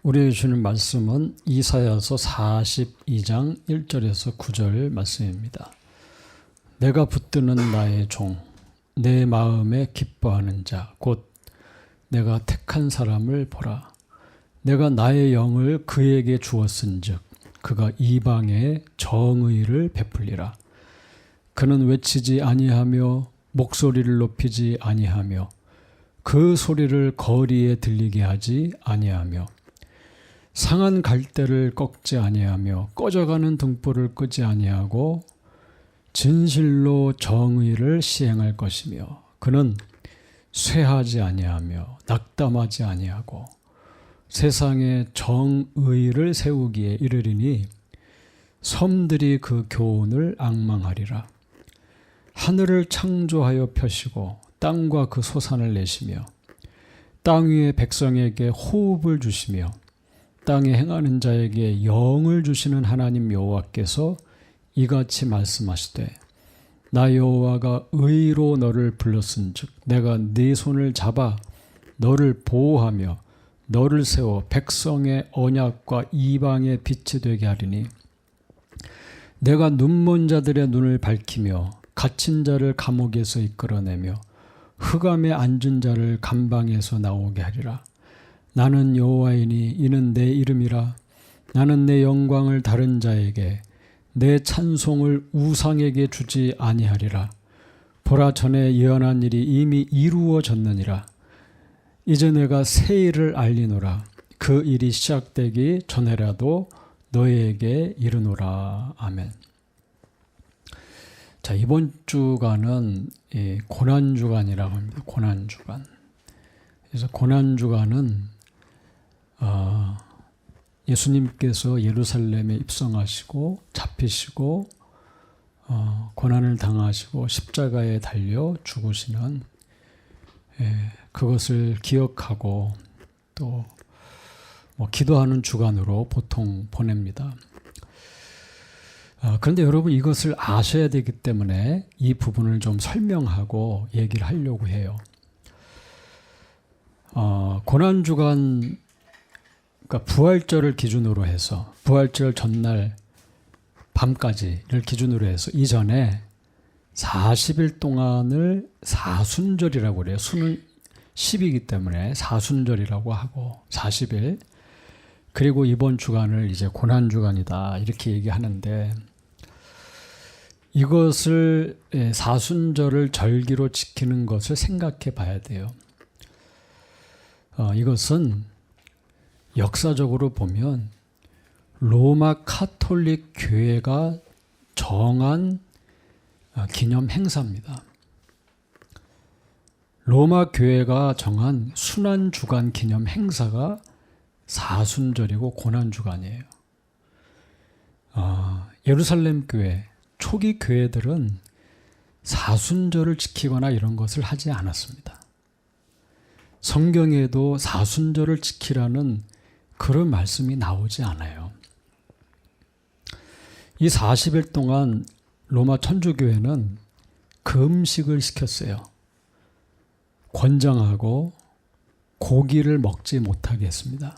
우리 주는 말씀은 이사야서 42장 1절에서 9절 말씀입니다. 내가 붙드는 나의 종, 내 마음에 기뻐하는 자, 곧 내가 택한 사람을 보라. 내가 나의 영을 그에게 주었은즉 그가 이방에 정의를 베풀리라. 그는 외치지 아니하며 목소리를 높이지 아니하며 그 소리를 거리에 들리게 하지 아니하며 상한 갈대를 꺾지 아니하며 꺼져가는 등불을 끄지 아니하고 진실로 정의를 시행할 것이며 그는 쇠하지 아니하며 낙담하지 아니하고 세상에 정의를 세우기에 이르리니 섬들이 그 교훈을 앙망하리라. 하늘을 창조하여 펴시고 땅과 그 소산을 내시며 땅 위의 백성에게 호흡을 주시며 땅에 행하는 자에게 영을 주시는 하나님 여호와께서 이같이 말씀하시되 나 여호와가 의로 너를 불렀은즉 내가 네 손을 잡아 너를 보호하며 너를 세워 백성의 언약과 이방의 빛이 되게 하리니 내가 눈먼 자들의 눈을 밝히며 갇힌 자를 감옥에서 이끌어내며 흑암에 앉은 자를 감방에서 나오게 하리라. 나는 여호와이니 이는 내 이름이라. 나는 내 영광을 다른 자에게 내 찬송을 우상에게 주지 아니하리라. 보라, 전에 예언한 일이 이미 이루어졌느니라. 이제 내가 새 일을 알리노라. 그 일이 시작되기 전에라도 너희에게 이르노라. 아멘. 자, 이번 주간은 고난주간이라고 합니다. 고난주간. 그래서 고난주간은 예수님께서 예루살렘에 입성하시고 잡히시고 고난을 당하시고 십자가에 달려 죽으시는 그것을 기억하고 또 기도하는 주간으로 보통 보냅니다. 그런데 여러분 이것을 아셔야 되기 때문에 이 부분을 좀 설명하고 얘기를 하려고 해요. 고난주간, 그러니까 부활절을 기준으로 해서 부활절 전날 밤까지를 기준으로 해서 이전에 40일 동안을 사순절이라고 그래요. 수는 10이기 때문에 사순절이라고 하고 40일. 그리고 이번 주간을 이제 고난주간이다 이렇게 얘기하는데 이것을 사순절을 절기로 지키는 것을 생각해 봐야 돼요. 이것은 역사적으로 보면 로마 카톨릭 교회가 정한 기념 행사입니다. 로마 교회가 정한 순환주간 기념 행사가 사순절이고 고난주간이에요. 예루살렘 교회, 초기 교회들은 사순절을 지키거나 이런 것을 하지 않았습니다. 성경에도 사순절을 지키라는 그런 말씀이 나오지 않아요. 이 40일 동안 로마 천주교회는 금식을 시켰어요. 권장하고 고기를 먹지 못하게 했습니다.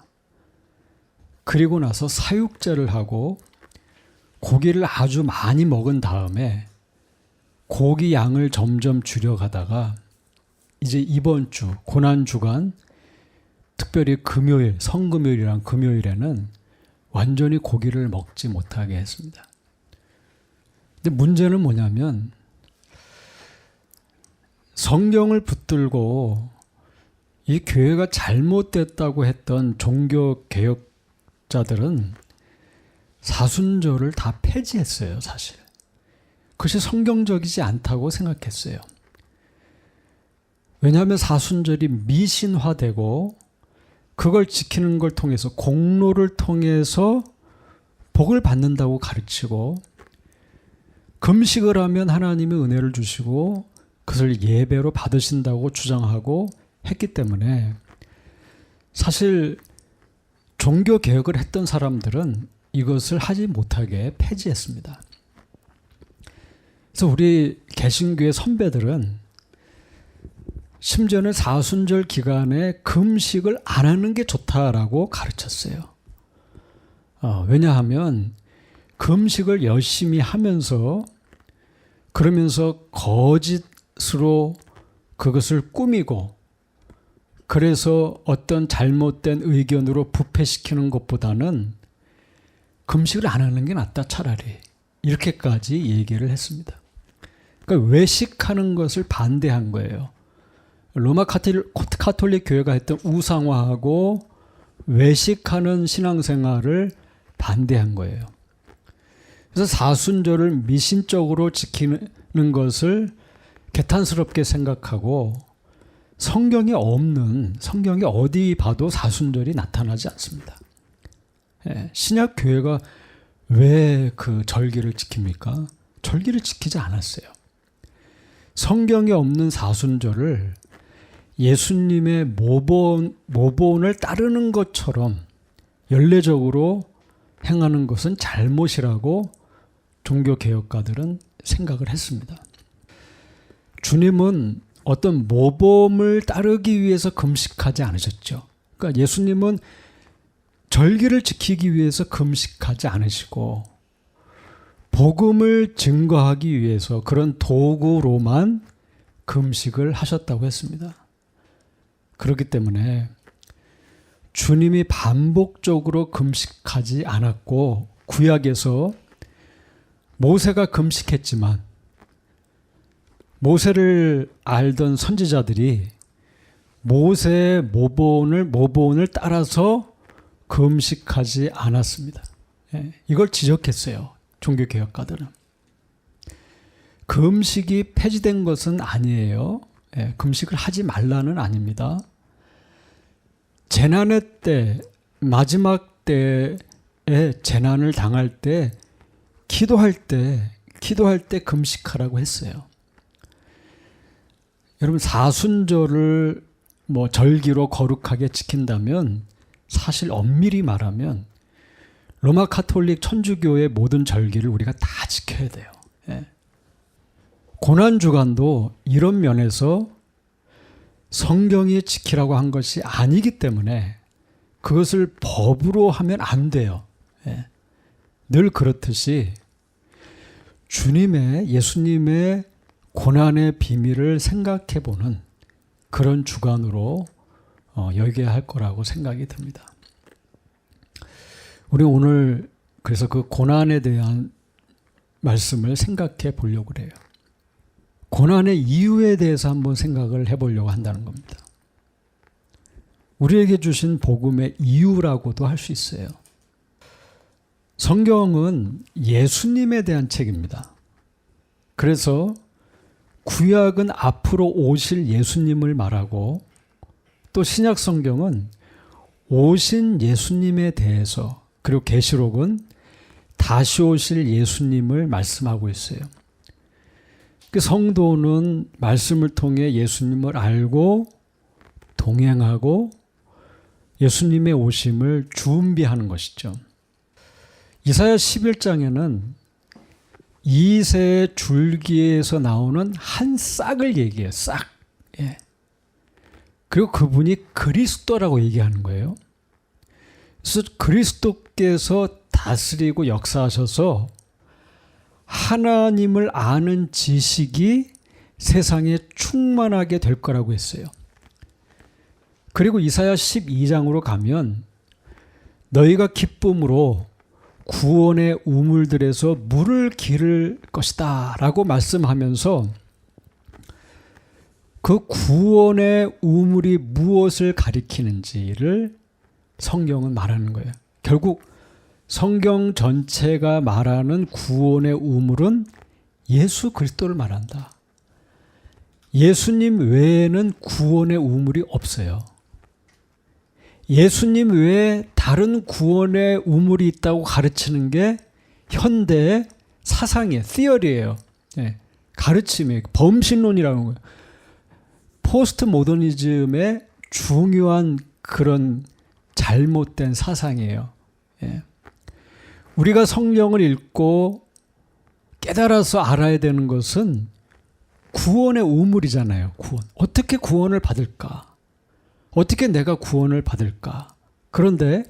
그리고 나서 사육제를 하고 고기를 아주 많이 먹은 다음에 고기 양을 점점 줄여가다가 이제 이번 주 고난주간 특별히 금요일, 성금요일이란 금요일에는 완전히 고기를 먹지 못하게 했습니다. 근데 문제는 뭐냐면 성경을 붙들고 이 교회가 잘못됐다고 했던 종교개혁자들은 사순절을 다 폐지했어요, 사실. 그것이 성경적이지 않다고 생각했어요. 왜냐하면 사순절이 미신화되고 그걸 지키는 걸 통해서 공로를 통해서 복을 받는다고 가르치고 금식을 하면 하나님의 은혜를 주시고 그것을 예배로 받으신다고 주장하고 했기 때문에 사실 종교개혁을 했던 사람들은 이것을 하지 못하게 폐지했습니다. 그래서 우리 개신교의 선배들은 심지어는 사순절 기간에 금식을 안 하는 게 좋다라고 가르쳤어요. 왜냐하면 금식을 열심히 하면서 그러면서 거짓으로 그것을 꾸미고 그래서 어떤 잘못된 의견으로 부패시키는 것보다는 금식을 안 하는 게 낫다 차라리. 이렇게까지 얘기를 했습니다. 그러니까 외식하는 것을 반대한 거예요. 로마 카톨릭 교회가 했던 우상화하고 외식하는 신앙생활을 반대한 거예요. 그래서 사순절을 미신적으로 지키는 것을 개탄스럽게 생각하고 성경이 어디 봐도 사순절이 나타나지 않습니다. 신약 교회가 왜 그 절기를 지킵니까? 절기를 지키지 않았어요. 성경에 없는 사순절을 예수님의 모본을 따르는 것처럼 연례적으로 행하는 것은 잘못이라고 종교개혁가들은 생각을 했습니다. 주님은 어떤 모범을 따르기 위해서 금식하지 않으셨죠. 그러니까 예수님은 절기를 지키기 위해서 금식하지 않으시고 복음을 증거하기 위해서 그런 도구로만 금식을 하셨다고 했습니다. 그렇기 때문에 주님이 반복적으로 금식하지 않았고 구약에서 모세가 금식했지만 모세를 알던 선지자들이 모세의 모본을 따라서 금식하지 않았습니다. 이걸 지적했어요. 종교개혁가들은. 금식이 폐지된 것은 아니에요. 금식을 하지 말라는 아닙니다. 재난의 때, 마지막 때에 재난을 당할 때 기도할 때 금식하라고 했어요. 여러분 사순절을 절기로 거룩하게 지킨다면 사실 엄밀히 말하면 로마 카톨릭 천주교의 모든 절기를 우리가 다 지켜야 돼요. 고난주간도 이런 면에서 성경이 지키라고 한 것이 아니기 때문에 그것을 법으로 하면 안 돼요. 늘 그렇듯이 예수님의 고난의 비밀을 생각해보는 그런 주간으로 여겨야 할 거라고 생각이 듭니다. 우리 오늘 그래서 그 고난에 대한 말씀을 생각해 보려고 그래요. 고난의 이유에 대해서 한번 생각을 해보려고 한다는 겁니다. 우리에게 주신 복음의 이유라고도 할 수 있어요. 성경은 예수님에 대한 책입니다. 그래서 구약은 앞으로 오실 예수님을 말하고 또 신약 성경은 오신 예수님에 대해서 그리고 계시록은 다시 오실 예수님을 말씀하고 있어요. 그 성도는 말씀을 통해 예수님을 알고 동행하고 예수님의 오심을 준비하는 것이죠. 이사야 11장에는 이새의 줄기에서 나오는 한 싹을 얘기해요. 싹. 그리고 그분이 그리스도라고 얘기하는 거예요. 그래서 그리스도께서 다스리고 역사하셔서 하나님을 아는 지식이 세상에 충만하게 될 거라고 했어요. 그리고 이사야 12장으로 가면 너희가 기쁨으로 구원의 우물들에서 물을 기를 것이다 라고 말씀하면서 그 구원의 우물이 무엇을 가리키는지를 성경은 말하는 거예요. 결국 성경 전체가 말하는 구원의 우물은 예수 그리스도를 말한다. 예수님 외에는 구원의 우물이 없어요. 예수님 외에 다른 구원의 우물이 있다고 가르치는 게 현대의 사상이에요. 티어리예요. 가르침이에요. 범신론이라는 거예요. 포스트 모더니즘의 중요한 그런 잘못된 사상이에요. 우리가 성경을 읽고 깨달아서 알아야 되는 것은 구원의 우물이잖아요. 구원. 어떻게 구원을 받을까? 어떻게 내가 구원을 받을까? 그런데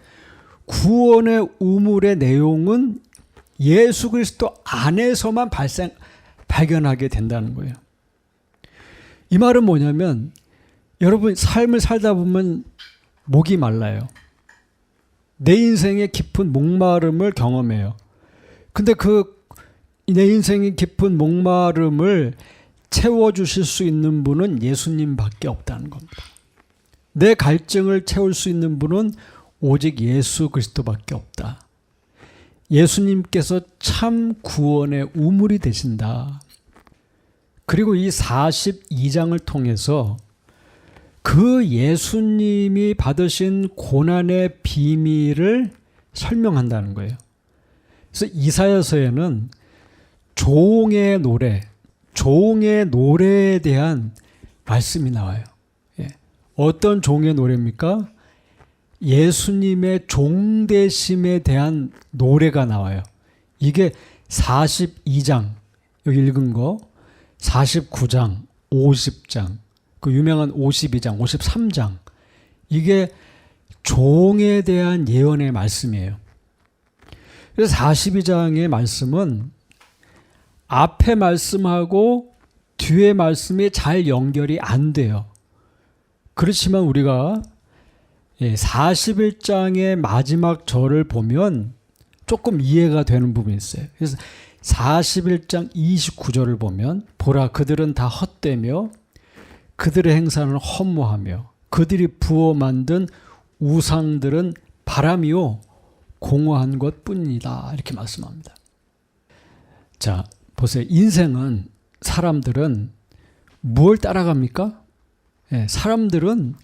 구원의 우물의 내용은 예수 그리스도 안에서만 발견하게 된다는 거예요. 이 말은 뭐냐면 여러분 삶을 살다 보면 목이 말라요. 내 인생의 깊은 목마름을 경험해요. 근데 내 인생의 깊은 목마름을 채워주실 수 있는 분은 예수님밖에 없다는 겁니다. 내 갈증을 채울 수 있는 분은 오직 예수 그리스도밖에 없다. 예수님께서 참 구원의 우물이 되신다. 그리고 이 42장을 통해서 그 예수님이 받으신 고난의 비밀을 설명한다는 거예요. 그래서 이사야서에는 종의 노래에 대한 말씀이 나와요. 어떤 종의 노래입니까? 예수님의 종되심에 대한 노래가 나와요. 이게 42장, 여기 읽은 거, 49장, 50장, 그 유명한 52장, 53장, 이게 종에 대한 예언의 말씀이에요. 그래서 42장의 말씀은 앞에 말씀하고 뒤에 말씀이 잘 연결이 안 돼요. 그렇지만 우리가 41장의 마지막 절을 보면 조금 이해가 되는 부분이 있어요. 그래서 41장 29절을 보면 보라 그들은 다 헛되며 그들의 행사는 허무하며 그들이 부어 만든 우상들은 바람이요 공허한 것뿐이다 이렇게 말씀합니다. 자 보세요. 인생은 사람들은 뭘 따라갑니까? 사람들은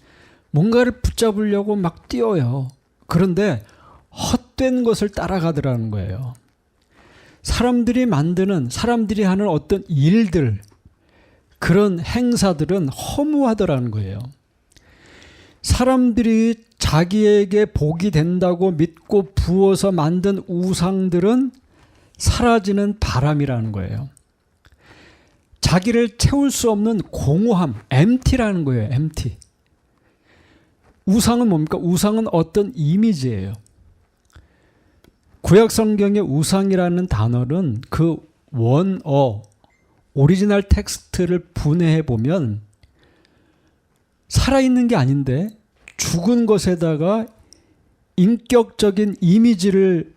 뭔가를 붙잡으려고 막 뛰어요. 그런데 헛된 것을 따라가더라는 거예요. 사람들이 하는 어떤 일들, 그런 행사들은 허무하더라는 거예요. 사람들이 자기에게 복이 된다고 믿고 부어서 만든 우상들은 사라지는 바람이라는 거예요. 자기를 채울 수 없는 공허함, empty라는 거예요. empty. 우상은 뭡니까? 우상은 어떤 이미지예요. 구약 성경의 우상이라는 단어는 그 원어, 오리지널 텍스트를 분해해 보면 살아있는 게 아닌데 죽은 것에다가 인격적인 이미지를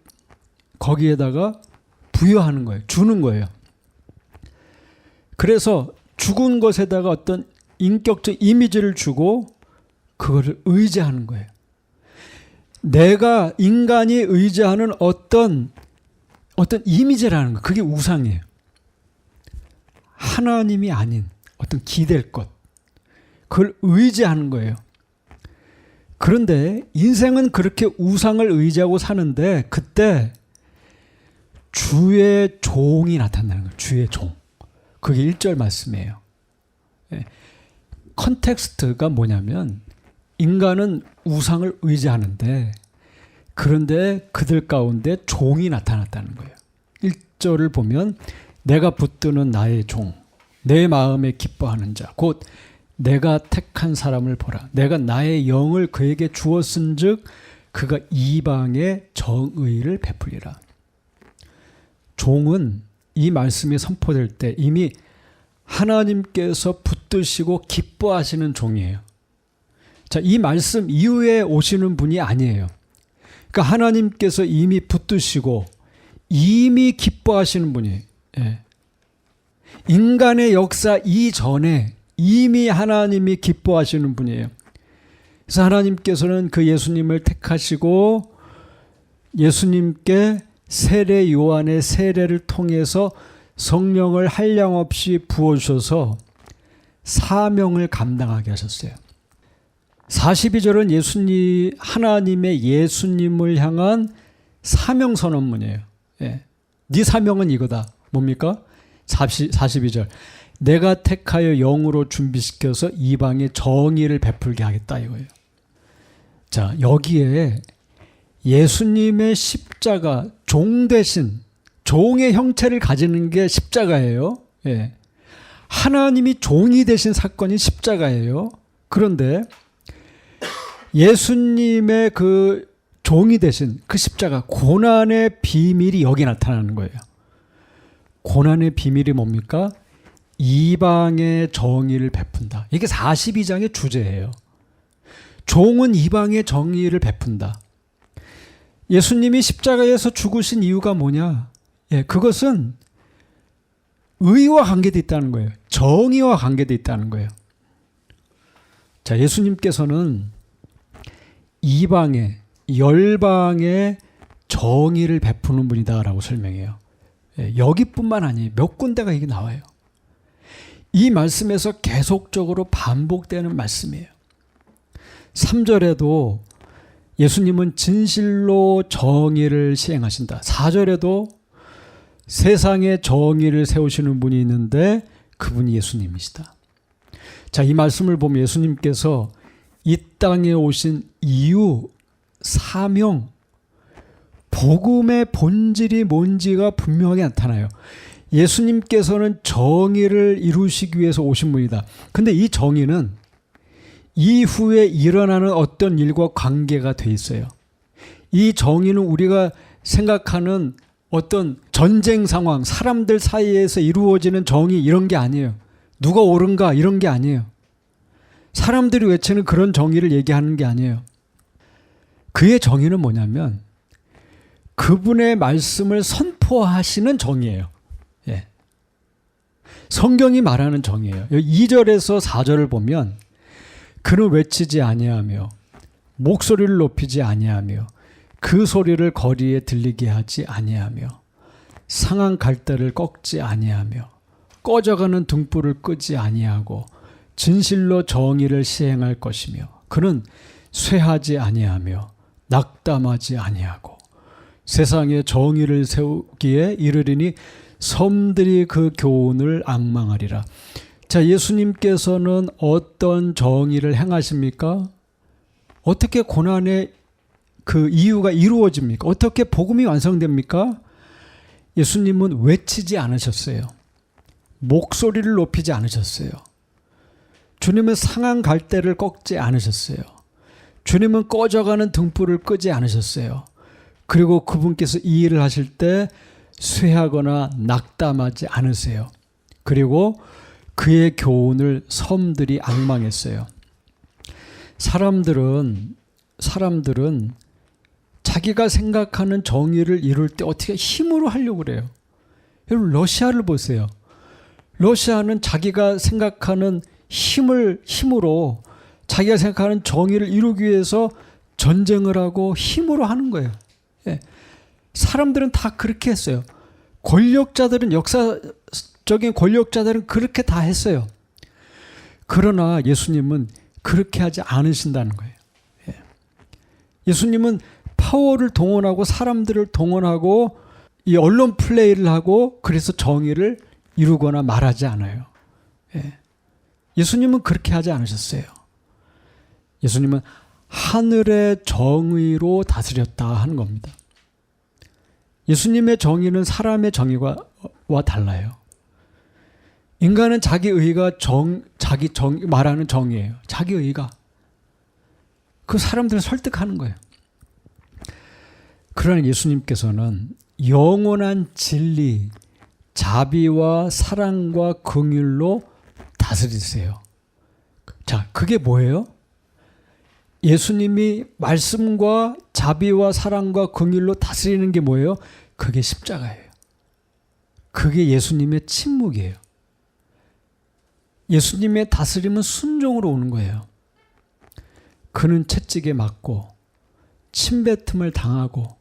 거기에다가 부여하는 거예요. 주는 거예요. 그래서 죽은 것에다가 어떤 인격적 이미지를 주고 그거를 의지하는 거예요. 내가 인간이 의지하는 어떤 이미지라는 거, 그게 우상이에요. 하나님이 아닌 어떤 기댈 것, 그걸 의지하는 거예요. 그런데 인생은 그렇게 우상을 의지하고 사는데 그때 주의 종이 나타나는 거예요. 주의 종. 그게 1절 말씀이에요. 컨텍스트가 뭐냐면 인간은 우상을 의지하는데 그런데 그들 가운데 종이 나타났다는 거예요. 1절을 보면 내가 붙드는 나의 종, 내 마음에 기뻐하는 자, 곧 내가 택한 사람을 보라. 내가 나의 영을 그에게 주었은 즉 그가 이방에 정의를 베풀리라. 종은 이 말씀이 선포될 때 이미 하나님께서 붙드시고 기뻐하시는 종이에요. 자, 이 말씀 이후에 오시는 분이 아니에요. 그러니까 하나님께서 이미 붙드시고 이미 기뻐하시는 분이에요. 인간의 역사 이전에 이미 하나님이 기뻐하시는 분이에요. 그래서 하나님께서는 그 예수님을 택하시고 예수님께 세례 요한의 세례를 통해서 성령을 한량없이 부어주셔서 사명을 감당하게 하셨어요. 42절은 예수님, 하나님의 예수님을 향한 사명 선언문이에요. 네 사명은 이거다. 뭡니까? 42절. 내가 택하여 영으로 준비시켜서 이방에 정의를 베풀게 하겠다 이거예요. 자, 여기에 예수님의 십자가, 종 대신 종의 형체를 가지는 게 십자가예요. 하나님이 종이 되신 사건이 십자가예요. 그런데 예수님의 그 종이 되신 그 십자가, 고난의 비밀이 여기 나타나는 거예요. 고난의 비밀이 뭡니까? 이방의 정의를 베푼다. 이게 42장의 주제예요. 종은 이방의 정의를 베푼다. 예수님이 십자가에서 죽으신 이유가 뭐냐? 그것은 의와 관계되어 있다는 거예요. 정의와 관계되어 있다는 거예요. 자, 예수님께서는 이방의, 열방의 정의를 베푸는 분이다라고 설명해요. 여기뿐만 아니에요. 몇 군데가 이게 나와요. 이 말씀에서 계속적으로 반복되는 말씀이에요. 3절에도 예수님은 진실로 정의를 시행하신다. 4절에도 세상에 정의를 세우시는 분이 있는데 그분이 예수님이시다. 자, 이 말씀을 보면 예수님께서 이 땅에 오신 이유, 사명, 복음의 본질이 뭔지가 분명하게 나타나요. 예수님께서는 정의를 이루시기 위해서 오신 분이다. 근데 이 정의는 이후에 일어나는 어떤 일과 관계가 돼 있어요. 이 정의는 우리가 생각하는 어떤 전쟁 상황, 사람들 사이에서 이루어지는 정의 이런 게 아니에요. 누가 옳은가 이런 게 아니에요. 사람들이 외치는 그런 정의를 얘기하는 게 아니에요. 그의 정의는 뭐냐면 그분의 말씀을 선포하시는 정의예요. 성경이 말하는 정의예요. 2절에서 4절을 보면 그는 외치지 아니하며 목소리를 높이지 아니하며 그 소리를 거리에 들리게 하지 아니하며 상한 갈대를 꺾지 아니하며 꺼져가는 등불을 끄지 아니하고 진실로 정의를 시행할 것이며 그는 쇠하지 아니하며 낙담하지 아니하고 세상에 정의를 세우기에 이르리니 섬들이 그 교훈을 앙망하리라. 자, 예수님께서는 어떤 정의를 행하십니까? 어떻게 고난의 그 이유가 이루어집니까? 어떻게 복음이 완성됩니까? 예수님은 외치지 않으셨어요. 목소리를 높이지 않으셨어요. 주님은 상한 갈대를 꺾지 않으셨어요. 주님은 꺼져가는 등불을 끄지 않으셨어요. 그리고 그분께서 이 일을 하실 때 쇠하거나 낙담하지 않으세요. 그리고 그의 교훈을 섬들이 앙망했어요. 사람들은 자기가 생각하는 정의를 이룰 때 어떻게 힘으로 하려고 그래요. 여러분 러시아를 보세요. 러시아는 자기가 생각하는 힘으로 자기가 생각하는 정의를 이루기 위해서 전쟁을 하고 힘으로 하는 거예요. 사람들은 다 그렇게 했어요. 권력자들은 역사적인 권력자들은 그렇게 다 했어요. 그러나 예수님은 그렇게 하지 않으신다는 거예요. 예수님은 파워를 동원하고 사람들을 동원하고 이 언론 플레이를 하고 그래서 정의를 이루거나 말하지 않아요. 예수님은 그렇게 하지 않으셨어요. 예수님은 하늘의 정의로 다스렸다 하는 겁니다. 예수님의 정의는 사람의 정의와 달라요. 인간은 자기 의가 말하는 정의예요. 자기 의가. 그 사람들을 설득하는 거예요. 그러나 예수님께서는 영원한 진리, 자비와 사랑과 긍휼로 다스리세요. 자, 그게 뭐예요? 예수님이 말씀과 자비와 사랑과 긍휼로 다스리는 게 뭐예요? 그게 십자가예요. 그게 예수님의 침묵이에요. 예수님의 다스림은 순종으로 오는 거예요. 그는 채찍에 맞고 침뱉음을 당하고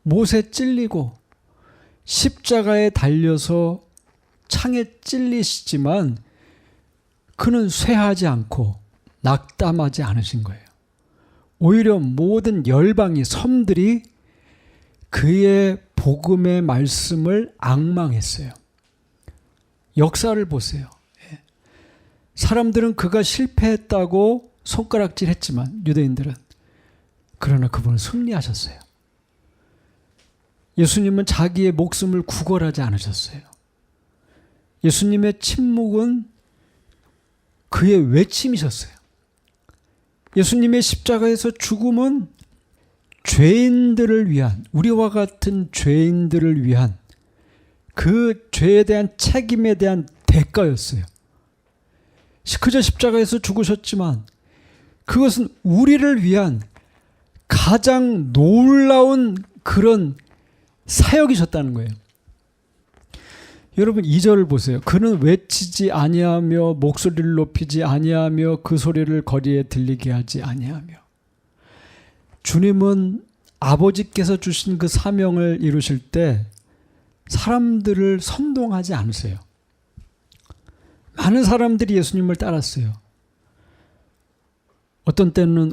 못에 찔리고 십자가에 달려서 창에 찔리시지만 그는 쇠하지 않고 낙담하지 않으신 거예요. 오히려 모든 열방이 섬들이 그의 복음의 말씀을 앙망했어요. 역사를 보세요. 사람들은 그가 실패했다고 손가락질했지만 유대인들은 그러나 그분은 승리하셨어요. 예수님은 자기의 목숨을 구걸하지 않으셨어요. 예수님의 침묵은 그의 외침이셨어요. 예수님의 십자가에서 죽음은 죄인들을 위한, 우리와 같은 죄인들을 위한 그 죄에 대한 책임에 대한 대가였어요. 그저 십자가에서 죽으셨지만 그것은 우리를 위한 가장 놀라운 그런 사역이셨다는 거예요. 여러분 2절을 보세요. 그는 외치지 아니하며 목소리를 높이지 아니하며 그 소리를 거리에 들리게 하지 아니하며. 주님은 아버지께서 주신 그 사명을 이루실 때 사람들을 선동하지 않으세요. 많은 사람들이 예수님을 따랐어요. 어떤 때는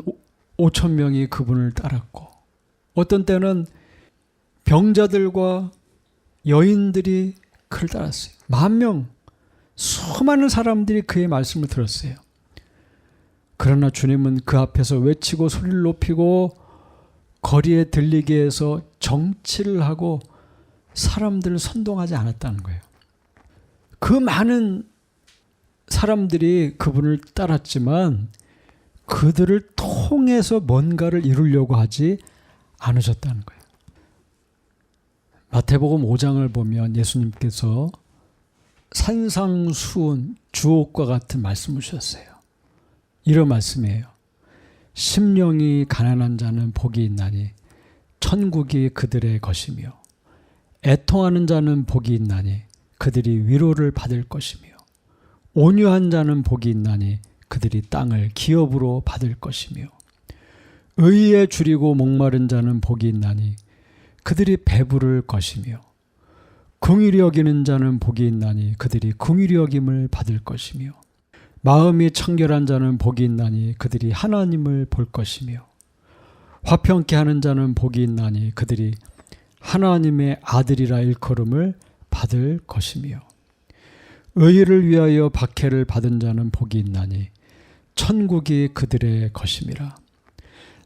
5천 명이 그분을 따랐고, 어떤 때는 병자들과 여인들이 그를 따랐어요. 10,000명, 수많은 사람들이 그의 말씀을 들었어요. 그러나 주님은 그 앞에서 외치고 소리를 높이고 거리에 들리게 해서 정치를 하고 사람들을 선동하지 않았다는 거예요. 그 많은 사람들이 그분을 따랐지만 그들을 통해서 뭔가를 이루려고 하지 않으셨다는 거예요. 마태복음 5장을 보면 예수님께서 산상수훈 주옥과 같은 말씀을 주셨어요. 이런 말씀이에요. 심령이 가난한 자는 복이 있나니 천국이 그들의 것이며, 애통하는 자는 복이 있나니 그들이 위로를 받을 것이며, 온유한 자는 복이 있나니 그들이 땅을 기업으로 받을 것이며, 의에 줄이고 목마른 자는 복이 있나니 그들이 배부를 것이며, 긍휼히 여기는 자는 복이 있나니 그들이 긍휼히 여김을 받을 것이며, 마음이 청결한 자는 복이 있나니 그들이 하나님을 볼 것이며, 화평케 하는 자는 복이 있나니 그들이 하나님의 아들이라 일컬음을 받을 것이며, 의를 위하여 박해를 받은 자는 복이 있나니 천국이 그들의 것임이라.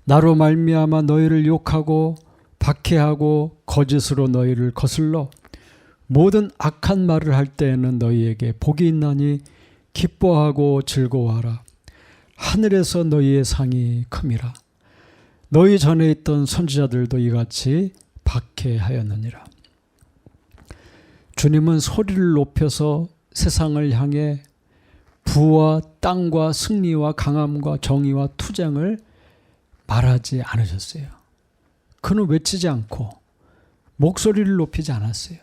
나로 말미암아 너희를 욕하고 박해하고 거짓으로 너희를 거슬러 모든 악한 말을 할 때에는 너희에게 복이 있나니 기뻐하고 즐거워하라. 하늘에서 너희의 상이 큼이라. 너희 전에 있던 선지자들도 이같이 박해하였느니라. 주님은 소리를 높여서 세상을 향해 부와 땅과 승리와 강함과 정의와 투쟁을 말하지 않으셨어요. 그는 외치지 않고 목소리를 높이지 않았어요.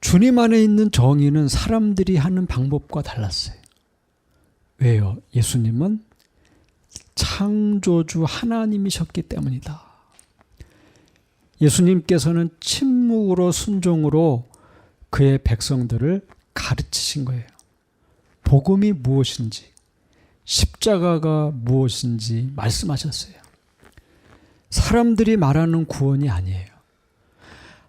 주님 안에 있는 정의는 사람들이 하는 방법과 달랐어요. 왜요? 예수님은 창조주 하나님이셨기 때문이다. 예수님께서는 침묵으로 순종으로 그의 백성들을 가르치신 거예요. 복음이 무엇인지, 십자가가 무엇인지 말씀하셨어요. 사람들이 말하는 구원이 아니에요.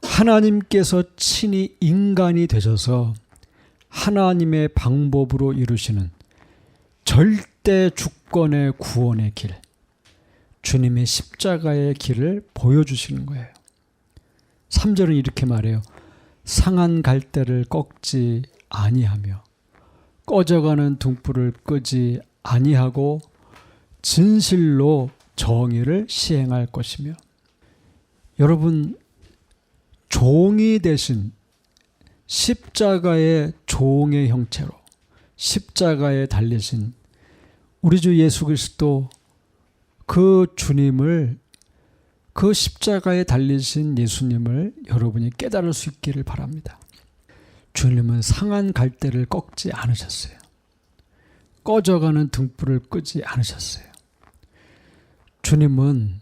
하나님께서 친히 인간이 되셔서 하나님의 방법으로 이루시는 절대 주권의 구원의 길, 주님의 십자가의 길을 보여주시는 거예요. 3절은 이렇게 말해요. 상한 갈대를 꺾지 아니하며 꺼져가는 등불을 끄지 아니하고 진실로 정의를 시행할 것이며. 여러분, 종이 되신 십자가의 종의 형체로 십자가에 달리신 우리 주 예수 그리스도, 그 주님을, 그 십자가에 달리신 예수님을 여러분이 깨달을 수 있기를 바랍니다. 주님은 상한 갈대를 꺾지 않으셨어요. 꺼져가는 등불을 끄지 않으셨어요. 주님은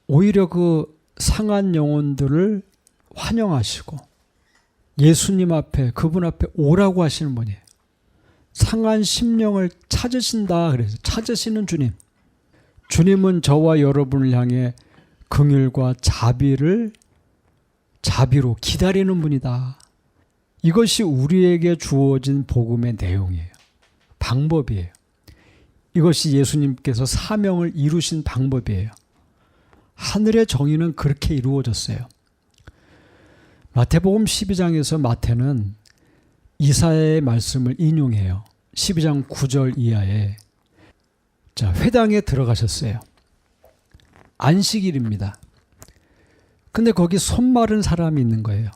오히려 그 상한 영혼들을 환영하시고 예수님 앞에, 그분 앞에 오라고 하시는 분이에요. 상한 심령을 찾으신다 그래서 찾으시는 주님. 주님은 저와 여러분을 향해 긍휼과 자비로 기다리는 분이다. 이것이 우리에게 주어진 복음의 내용이에요. 방법이에요. 이것이 예수님께서 사명을 이루신 방법이에요. 하늘의 정의는 그렇게 이루어졌어요. 마태복음 12장에서 마태는 이사야의 말씀을 인용해요. 12장 9절 이하에. 자, 회당에 들어가셨어요. 안식일입니다. 근데 거기 손 마른 사람이 있는 거예요.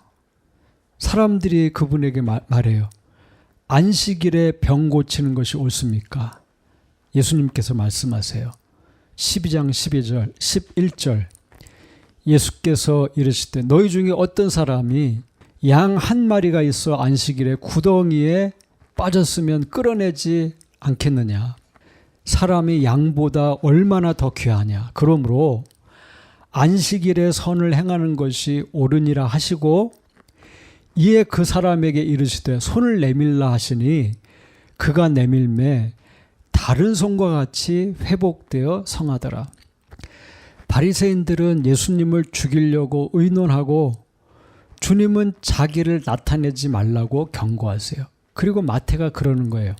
사람들이 그분에게 말해요. 안식일에 병 고치는 것이 옳습니까? 예수님께서 말씀하세요. 12장 12절, 11절. 예수께서 이르시되 너희 중에 어떤 사람이 양 한 마리가 있어 안식일에 구덩이에 빠졌으면 끌어내지 않겠느냐. 사람이 양보다 얼마나 더 귀하냐. 그러므로 안식일에 선을 행하는 것이 옳으니라 하시고 이에 그 사람에게 이르시되 손을 내밀라 하시니 그가 내밀매 다른 손과 같이 회복되어 성하더라. 바리새인들은 예수님을 죽이려고 의논하고 주님은 자기를 나타내지 말라고 경고하세요. 그리고 마태가 그러는 거예요.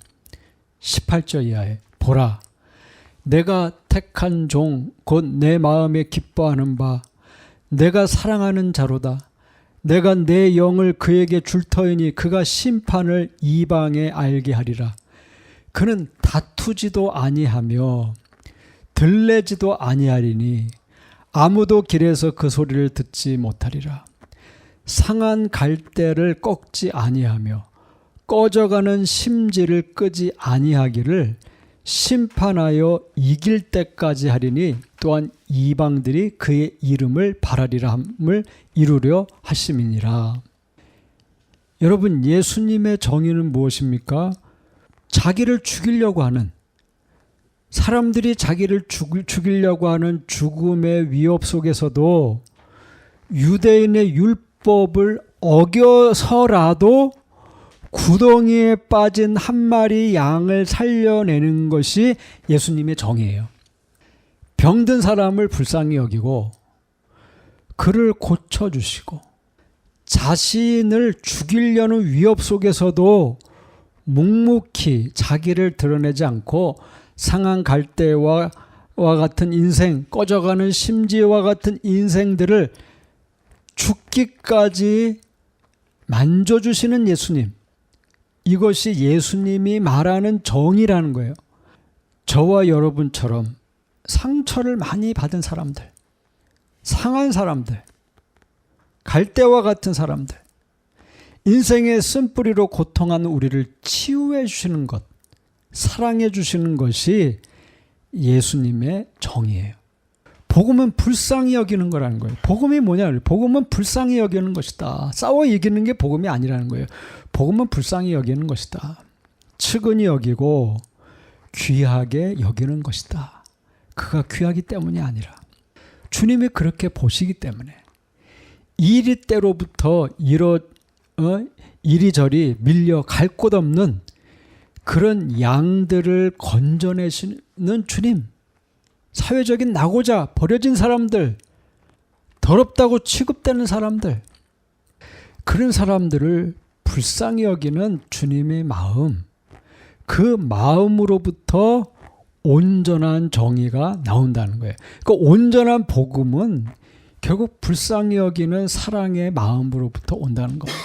18절 이하에 보라 내가 택한 종 곧 내 마음에 기뻐하는 바 내가 사랑하는 자로다. 내가 내 영을 그에게 줄 터이니 그가 심판을 이방에 알게 하리라. 그는 다투지도 아니하며 들레지도 아니하리니 아무도 길에서 그 소리를 듣지 못하리라. 상한 갈대를 꺾지 아니하며 꺼져가는 심지를 끄지 아니하기를 심판하여 이길 때까지 하리니 또한 이방들이 그의 이름을 바라리라 함을 이루려 하심이니라. 여러분, 예수님의 정의는 무엇입니까? 자기를 죽이려고 하는, 사람들이 자기를 죽이려고 하는 죽음의 위협 속에서도 유대인의 율법을 어겨서라도 구덩이에 빠진 한 마리 양을 살려내는 것이 예수님의 정의예요. 병든 사람을 불쌍히 여기고 그를 고쳐주시고 자신을 죽이려는 위협 속에서도 묵묵히 자기를 드러내지 않고 상한 갈대와 같은 인생, 꺼져가는 심지와 같은 인생들을 죽기까지 만져주시는 예수님. 이것이 예수님이 말하는 정의라는 거예요. 저와 여러분처럼 상처를 많이 받은 사람들, 상한 사람들, 갈대와 같은 사람들, 인생의 쓴뿌리로 고통하는 우리를 치유해 주시는 것, 사랑해 주시는 것이 예수님의 정의예요. 복음은 불쌍히 여기는 거라는 거예요. 복음이 뭐냐? 복음은 불쌍히 여기는 것이다. 싸워 이기는 게 복음이 아니라는 거예요. 복음은 불쌍히 여기는 것이다. 측은히 여기고 귀하게 여기는 것이다. 그가 귀하기 때문이 아니라 주님이 그렇게 보시기 때문에 이리 때로부터 이리저리 밀려 갈 곳 없는 그런 양들을 건져내시는 주님, 사회적인 낙오자, 버려진 사람들, 더럽다고 취급되는 사람들, 그런 사람들을 불쌍히 여기는 주님의 마음, 그 마음으로부터 온전한 정의가 나온다는 거예요. 그 온전한 복음은 결국 불쌍히 여기는 사랑의 마음으로부터 온다는 겁니다.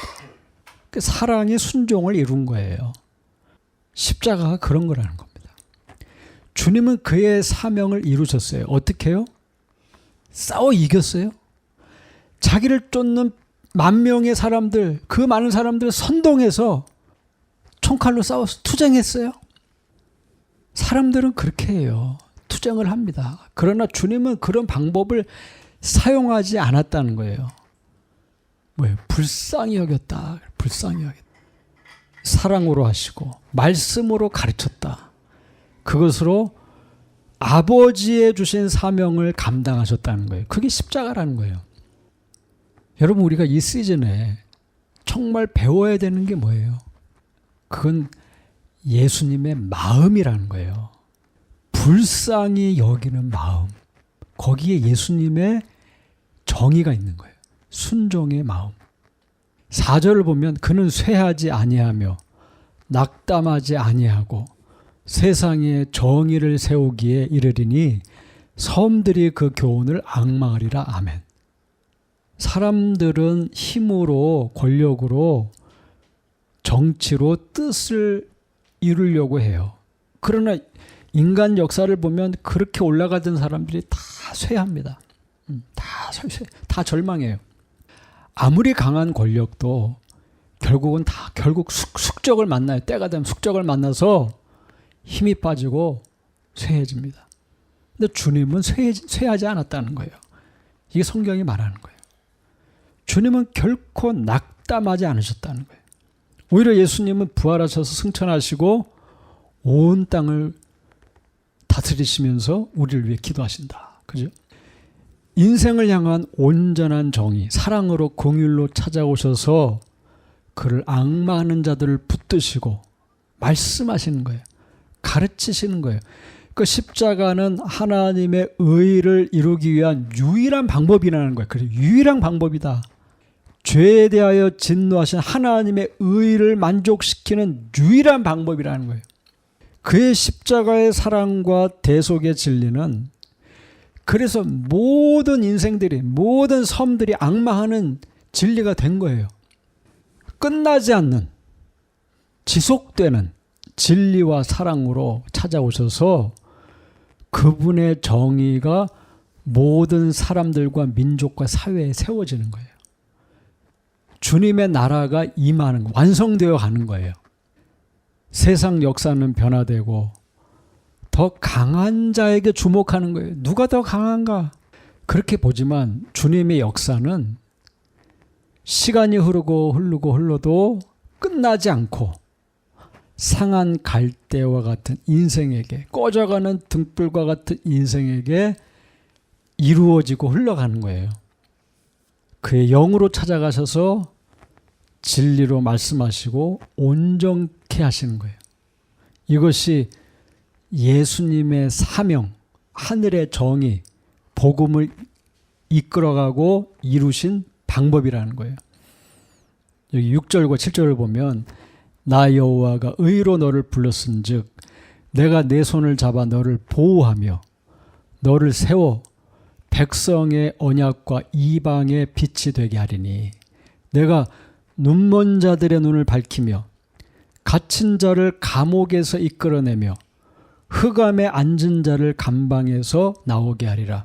그 사랑이 순종을 이룬 거예요. 십자가가 그런 거라는 겁니다. 주님은 그의 사명을 이루셨어요. 어떻게 해요? 싸워 이겼어요. 자기를 쫓는 만 명의 사람들, 그 많은 사람들을 선동해서 총칼로 싸워서 투쟁했어요. 사람들은 그렇게 해요. 투쟁을 합니다. 그러나 주님은 그런 방법을 사용하지 않았다는 거예요. 뭐예요? 불쌍히 여겼다. 불쌍히 여겼다. 사랑으로 하시고 말씀으로 가르쳤다. 그것으로 아버지의 주신 사명을 감당하셨다는 거예요. 그게 십자가라는 거예요. 여러분, 우리가 이 시즌에 정말 배워야 되는 게 뭐예요? 그건 예수님의 마음이라는 거예요. 불쌍히 여기는 마음. 거기에 예수님의 정의가 있는 거예요. 순종의 마음. 4절을 보면 그는 쇠하지 아니하며 낙담하지 아니하고 세상에 정의를 세우기에 이르리니 섬들이 그 교훈을 앙망하리라. 아멘. 사람들은 힘으로, 권력으로, 정치로 뜻을 이루려고 해요. 그러나 인간 역사를 보면 그렇게 올라가던 사람들이 다 쇠합니다. 다 절망해요. 아무리 강한 권력도 결국 숙적을 만나요. 때가 되면 숙적을 만나서 힘이 빠지고 쇠해집니다. 근데 주님은 쇠하지 않았다는 거예요. 이게 성경이 말하는 거예요. 주님은 결코 낙담하지 않으셨다는 거예요. 오히려 예수님은 부활하셔서 승천하시고 온 땅을 다스리시면서 우리를 위해 기도하신다. 그죠? 인생을 향한 온전한 정의, 사랑으로 공율로 찾아오셔서 그를 앙마하는 자들을 붙드시고 말씀하시는 거예요. 가르치시는 거예요. 그 십자가는 하나님의 의를 이루기 위한 유일한 방법이라는 거예요. 그래서 유일한 방법이다. 죄에 대하여 진노하신 하나님의 의를 만족시키는 유일한 방법이라는 거예요. 그의 십자가의 사랑과 대속의 진리는 그래서 모든 인생들이, 모든 섬들이 앙마하는 진리가 된 거예요. 끝나지 않는, 지속되는 진리와 사랑으로 찾아오셔서 그분의 정의가 모든 사람들과 민족과 사회에 세워지는 거예요. 주님의 나라가 임하는, 완성되어 가는 거예요. 세상 역사는 변화되고 더 강한 자에게 주목하는 거예요. 누가 더 강한가? 그렇게 보지만 주님의 역사는 시간이 흘러도 끝나지 않고 상한 갈대와 같은 인생에게, 꺼져가는 등불과 같은 인생에게 이루어지고 흘러가는 거예요. 그의 영으로 찾아가셔서 진리로 말씀하시고 온전케 하시는 거예요. 이것이 예수님의 사명, 하늘의 정의, 복음을 이끌어가고 이루신 방법이라는 거예요. 여기 6절과 7절을 보면 나 여호와가 의로 너를 불렀은즉 내가 내 손을 잡아 너를 보호하며 너를 세워 백성의 언약과 이방의 빛이 되게 하리니 내가 눈먼 자들의 눈을 밝히며 갇힌 자를 감옥에서 이끌어내며 흑암에 앉은 자를 감방에서 나오게 하리라.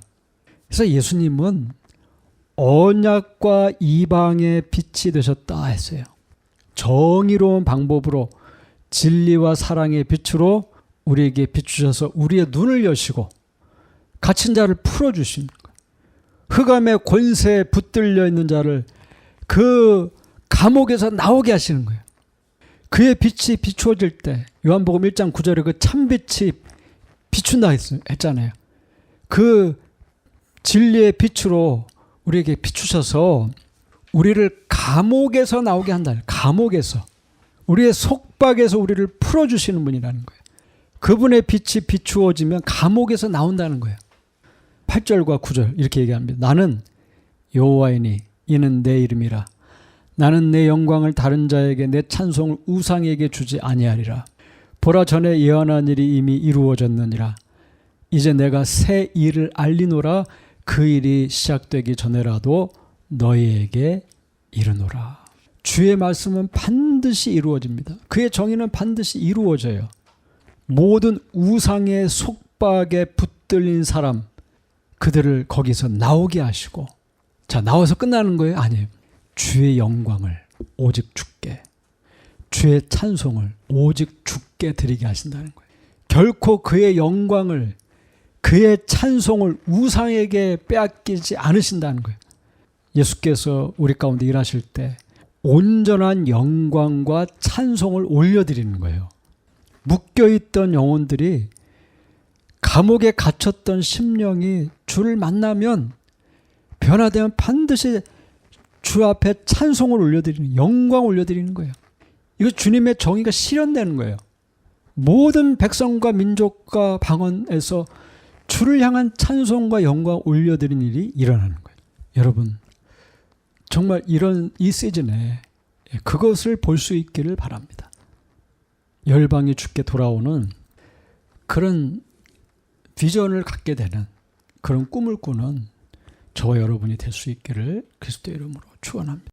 그래서 예수님은 언약과 이방의 빛이 되셨다 했어요. 정의로운 방법으로 진리와 사랑의 빛으로 우리에게 비추셔서 우리의 눈을 여시고 갇힌 자를 풀어주시는 거예요. 흑암의 권세에 붙들려 있는 자를 그 감옥에서 나오게 하시는 거예요. 그의 빛이 비추어질 때 요한복음 1장 9절에 그 참빛이 비춘다 했잖아요. 그 진리의 빛으로 우리에게 비추셔서 우리를 감옥에서 나오게 한다. 감옥에서. 우리의 속박에서 우리를 풀어주시는 분이라는 거예요. 그분의 빛이 비추어지면 감옥에서 나온다는 거예요. 8절과 9절 이렇게 얘기합니다. 나는 여호와이니 이는 내 이름이라. 나는 내 영광을 다른 자에게 내 찬송을 우상에게 주지 아니하리라. 보라 전에 예언한 일이 이미 이루어졌느니라. 이제 내가 새 일을 알리노라. 그 일이 시작되기 전에라도 너희에게 이르노라. 주의 말씀은 반드시 이루어집니다. 그의 정의는 반드시 이루어져요. 모든 우상의 속박에 붙들린 사람, 그들을 거기서 나오게 하시고, 자, 나와서 끝나는 거예요? 아니에요. 주의 영광을 오직 주께, 주의 찬송을 오직 주께 드리게 하신다는 거예요. 결코 그의 영광을, 그의 찬송을 우상에게 빼앗기지 않으신다는 거예요. 예수께서 우리 가운데 일하실 때 온전한 영광과 찬송을 올려드리는 거예요. 묶여있던 영혼들이, 감옥에 갇혔던 심령이 주를 만나면 변화되면 반드시 주 앞에 찬송을 올려드리는, 영광을 올려드리는 거예요. 이거 주님의 정의가 실현되는 거예요. 모든 백성과 민족과 방언에서 주를 향한 찬송과 영광을 올려드리는 일이 일어나는 거예요. 여러분, 정말 이 시즌에 그것을 볼 수 있기를 바랍니다. 열방이 주께 돌아오는 그런 비전을 갖게 되는, 그런 꿈을 꾸는 저와 여러분이 될 수 있기를 그리스도의 이름으로 축원합니다.